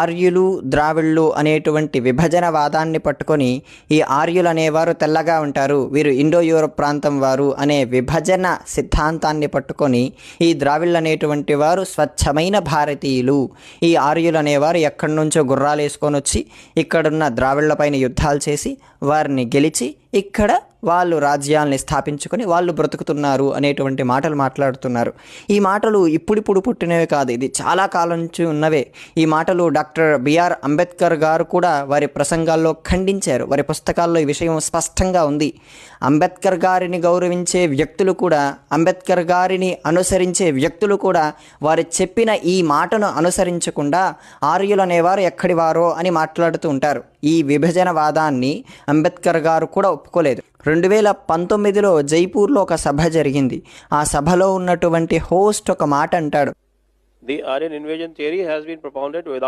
ఆర్యులు ద్రావిళ్ళు అనేటువంటి విభజనవాదాన్ని పట్టుకొని ఈ ఆర్యులు అనేవారు తెల్లగా ఉంటారు, వీరు ఇండో యూరోప్ ప్రాంతం వారు అనే విభజన సిద్ధాంతాన్ని పట్టుకొని ఈ ద్రావిళ్ళు అనేటువంటి వారు స్వచ్ఛమైన భారతీయులు, ఈ ఆర్యులు అనేవారు ఎక్కడి నుంచో గుర్రాలు వేసుకొని వచ్చి ఇక్కడున్న ద్రావిళ్ళపైన యుద్ధాలు చేసి వారిని గెలిచి ఇక్కడ వాళ్ళు రాజ్యాల్ని స్థాపించుకొని వాళ్ళు బ్రతుకుతున్నారు అనేటువంటి మాటలు మాట్లాడుతున్నారు. ఈ మాటలు ఇప్పుడిప్పుడు పుట్టినవి కాదు, ఇది చాలా కాలం నుంచి ఉన్నవే. ఈ మాటలు డాక్టర్ బిఆర్ అంబేద్కర్ గారు కూడా వారి ప్రసంగాల్లో ఖండించారు. వారి పుస్తకాల్లో ఈ విషయం స్పష్టంగా ఉంది. అంబేద్కర్ గారిని గౌరవించే వ్యక్తులు కూడా, అంబేద్కర్ గారిని అనుసరించే వ్యక్తులు కూడా వారు చెప్పిన ఈ మాటను అనుసరించకుండా ఆర్యులు అనేవారు ఎక్కడివారో అని మాట్లాడుతూ ఉంటారు. ఈ విభజనవాదాన్ని అంబేద్కర్ గారు కూడా ఒప్పుకోలేదు. 2019లో జైపూర్లో ఒక సభ జరిగింది. ఆ సభలో ఉన్నటువంటి హోస్ట్ ఒక మాట అంటాడు. The Aryan invasion theory has been propounded without